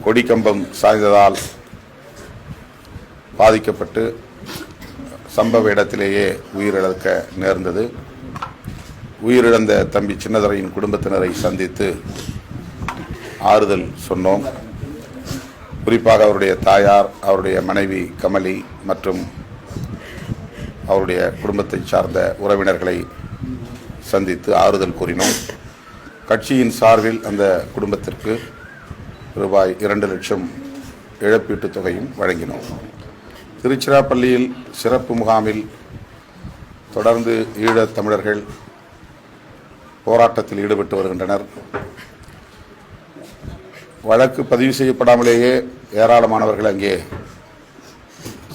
கொடிக்கம்பம் சாய்ந்ததால் பாதிக்கப்பட்டு சம்பவ இடத்திலேயே உயிரிழக்க நேர்ந்தது. உயிரிழந்த தம்பி சின்னதுரையின் குடும்பத்தினரை சந்தித்து ஆறுதல் சொன்னோம். குறிப்பாக அவருடைய தாயார், அவருடைய மனைவி கமலி மற்றும் அவருடைய குடும்பத்தை சார்ந்த உறவினர்களை சந்தித்து ஆறுதல் கூறினோம். கட்சியின் சார்பில் அந்த குடும்பத்திற்கு ரூபாய் 2 லட்சம் இழப்பீட்டுத் தொகையும் வழங்கினோம். திருச்சிராப்பள்ளியில் சிறப்பு முகாமில் தொடர்ந்து ஈழத் தமிழர்கள் போராட்டத்தில் ஈடுபட்டு வருகின்றனர். வழக்கு பதிவு செய்யப்படாமலேயே ஏராளமானவர்கள் அங்கே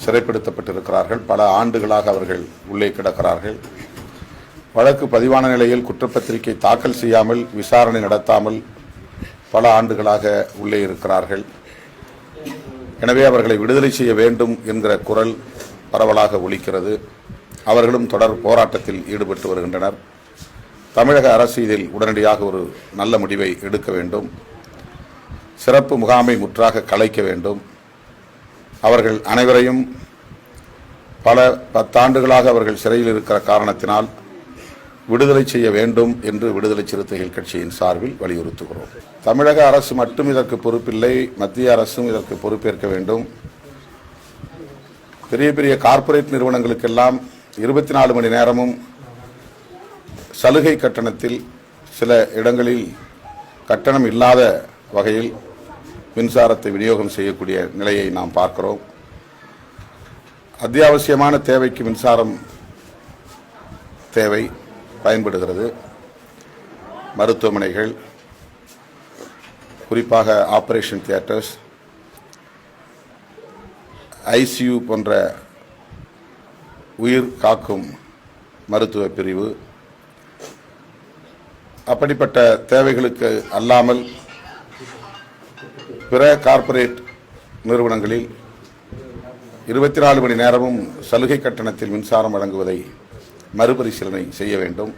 சிறைப்படுத்தப்பட்டிருக்கிறார்கள். பல ஆண்டுகளாக அவர்கள் உள்ளே கிடக்கிறார்கள். வழக்கு பதிவான நிலையில் குற்றப்பத்திரிகை தாக்கல் செய்யாமல் விசாரணை நடத்தாமல் பல ஆண்டுகளாக உள்ளே இருக்கிறார்கள். எனவே அவர்களை விடுதலை செய்ய வேண்டும் என்கிற குரல் பரவலாக ஒலிக்கிறது. அவர்களும் தொடர் போராட்டத்தில் ஈடுபட்டு வருகின்றனர். தமிழக அரசு இதில் உடனடியாக ஒரு நல்ல முடிவை எடுக்க வேண்டும். சிறப்பு முகாமை முற்றாக கலைக்க வேண்டும். அவர்கள் அனைவரையும் பல 10 ஆண்டுகளாக அவர்கள் சிறையில் இருக்கிற காரணத்தினால் விடுதலை செய்ய வேண்டும் என்று விடுதலை சிறுத்தைகள் கட்சியின் சார்பில் வலியுறுத்துகிறோம். தமிழக அரசு மட்டும் இதற்கு பொறுப்பில்லை, மத்திய அரசும் இதற்கு பொறுப்பேற்க வேண்டும். பெரிய பெரிய கார்ப்பரேட் நிறுவனங்களுக்கெல்லாம் 24 மணி நேரமும் சலுகை கட்டணத்தில், சில இடங்களில் கட்டணம் இல்லாத வகையில் மின்சாரத்தை விநியோகம் செய்யக்கூடிய நிலையை நாம் பார்க்கிறோம். அத்தியாவசியமான தேவைக்கு மின்சாரம் தேவை பயன்படுகிறது. மருத்துவமனைகள், குறிப்பாக ஆபரேஷன் தியேட்டர்ஸ், ஐசியூ போன்ற உயிர் காக்கும் மருத்துவ பிரிவு, அப்படிப்பட்ட தேவைகளுக்கு அல்லாமல் பிற கார்ப்பரேட் நிறுவனங்களில் 24 மணி நேரமும் சலுகை கட்டணத்தில் மின்சாரம் வழங்குவதை மறுபரிசீலனை செய்ய வேண்டும்.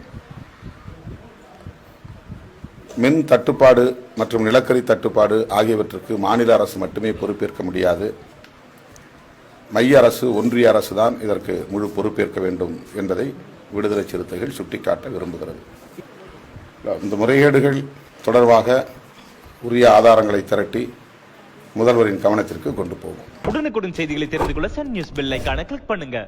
மின் தட்டுப்பாடு மற்றும் நிலக்கரி தட்டுப்பாடு ஆகியவற்றுக்கு மாநில அரசு மட்டுமே பொறுப்பேற்க முடியாது. மைய அரசு, ஒன்றிய அரசு தான் இதற்கு முழு பொறுப்பேற்க வேண்டும் என்பதை விடுதலை சிறுத்தைகள் சுட்டிக்காட்ட விரும்புகிறது. இந்த முறைகேடுகள் தொடர்பாக உரிய ஆதாரங்களை திரட்டி முதல்வரின் கவனத்திற்கு கொண்டு போகும். உடனுக்குடன் செய்திகளை தெரிந்து கொள்ள சன் நியூஸ் பெல் ஐகானை கிளிக் பண்ணுங்க.